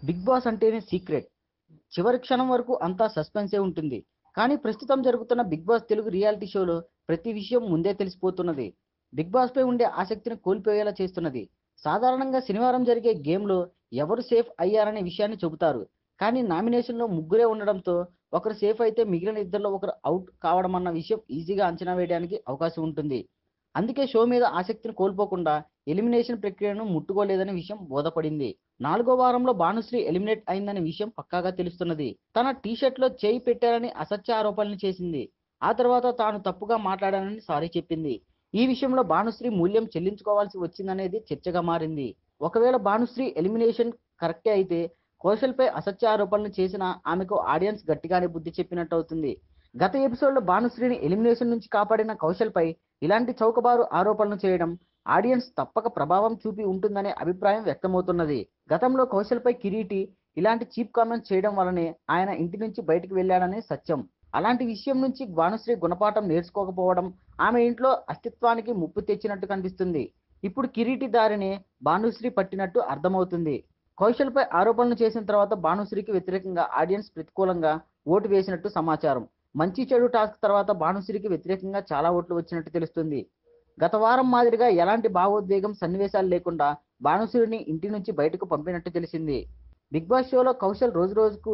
Big boss అంటేనే secret. చివరి క్షణం వరకు అంతా సస్పెన్సే ఉంటుంది. కానీ ప్రస్తుతం జరుగుతున్న బిగ్ బాస్ తెలుగు రియాలిటీ షోలో ప్రతి విషయం ముందే తెలిసిపోతున్నది. బిగ్ బాస్ పై ఉండే ఆసక్తిని కోల్పోయేలా చేస్తున్నది. సాధారణంగా శనివారం జరిగే గేమ్లో ఎవరు సేఫ్ అయ్యారనే విషయాన్ని చెబుతారు. కానీ నామినేషన్లో ముగ్గురే ఉండడంతో ఒకరు సేఫ్ అయితే మిగిలిన ఇద్దరిలో ఒకరు అవుట్ కావడం అన్న విషయం ఈజీగా అంచనా వేయడానికి అవకాశం ఉంటుంది. అందుకే షో మీద ఆసక్తిని కోల్పోకుండా ఎలిమినేషన్ ప్రక్రియను ముట్టుకోలేదనే విషయం బోధపడింది. 4వ వారంలో భానుశ్రీ ఎలిమినేట్ అయిందనే విషయం పక్కాగా తెలుస్తున్నది. తన టీషర్ట్లో చేయి పెట్టారని అసత్య ఆరోపణలు చేసింది. ఆ తర్వాత తాను తప్పుగా మాట్లాడానని సారీ చెప్పింది. ఈ విషయంలో భానుశ్రీ మూల్యం చెల్లించుకోవాల్సి వచ్చిందనేది చర్చగా మారింది. ఒకవేళ భానుశ్రీ ఎలిమినేషన్ కరెక్టే అయితే కౌశల్పై అసత్య ఆరోపణలు చేసిన ఆమెకు ఆడియన్స్ గట్టిగానే బుద్ధి చెప్పినట్టు అవుతుంది. గత ఎపిసోడ్లో భానుశ్రీని ఎలిమినేషన్ నుంచి కాపాడిన కౌశల్పై ఇలాంటి చౌకబారు ఆరోపణలు చేయడం ఆడియన్స్ తప్పక ప్రభావం చూపి ఉంటుందనే అభిప్రాయం వ్యక్తమవుతున్నది. గతంలో కౌశల్పై కిరీటి ఇలాంటి చీప్ కామెంట్స్ చేయడం వల్లనే ఆయన ఇంటి నుంచి బయటకు వెళ్ళాడనే సత్యం. అలాంటి విషయం నుంచి భానుశ్రీ గుణపాఠం నేర్చుకోకపోవడం ఆమె ఇంట్లో అస్తిత్వానికి ముప్పు తెచ్చినట్టు కనిపిస్తుంది. ఇప్పుడు కిరీటి దారినే భానుశ్రీ పట్టినట్టు అర్థమవుతుంది. కౌశల్పై ఆరోపణలు చేసిన తర్వాత భానుశ్రీకి వ్యతిరేకంగా ఆడియన్స్ ప్రతికూలంగా ఓటు వేసినట్టు సమాచారం. మంచి చెడు టాస్క్ తర్వాత భానుశ్రీకి వ్యతిరేకంగా చాలా ఓట్లు వచ్చినట్టు తెలుస్తుంది. గత వారం మాదిరిగా ఎలాంటి భావోద్వేగం సన్నివేశాలు లేకుండా భానుశ్రీని ఇంటి నుంచి బయటకు పంపినట్టు తెలిసింది. బిగ్ బాస్ షోలో కౌశల్ రోజు రోజుకు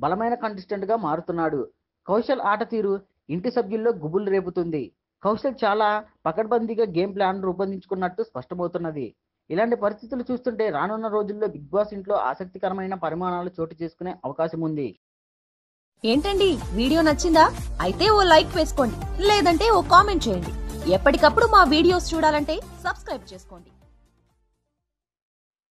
బలమైన కంటెస్టెంట్ గా మారుతున్నాడు. కౌశల్ ఆట తీరు ఇంటి సభ్యుల్లో గుబులు రేపుతుంది. కౌశల్ చాలా పకడ్బందీగా గేమ్ ప్లాన్ రూపొందించుకున్నట్టు స్పష్టమవుతున్నది. ఇలాంటి పరిస్థితులు చూస్తుంటే రానున్న రోజుల్లో బిగ్ బాస్ ఇంట్లో ఆసక్తికరమైన పరిమాణాలు చోటు చేసుకునే అవకాశం ఉంది. ఏంటండి వీడియో నచ్చిందా? అయితే ఓ లైక్ వేసుకోండి, లేదంటే ఓ కామెంట్ చేయండి. ఎప్పటికప్పుడు మా వీడియోస్ చూడాలంటే సబ్స్క్రైబ్ చేసుకోండి.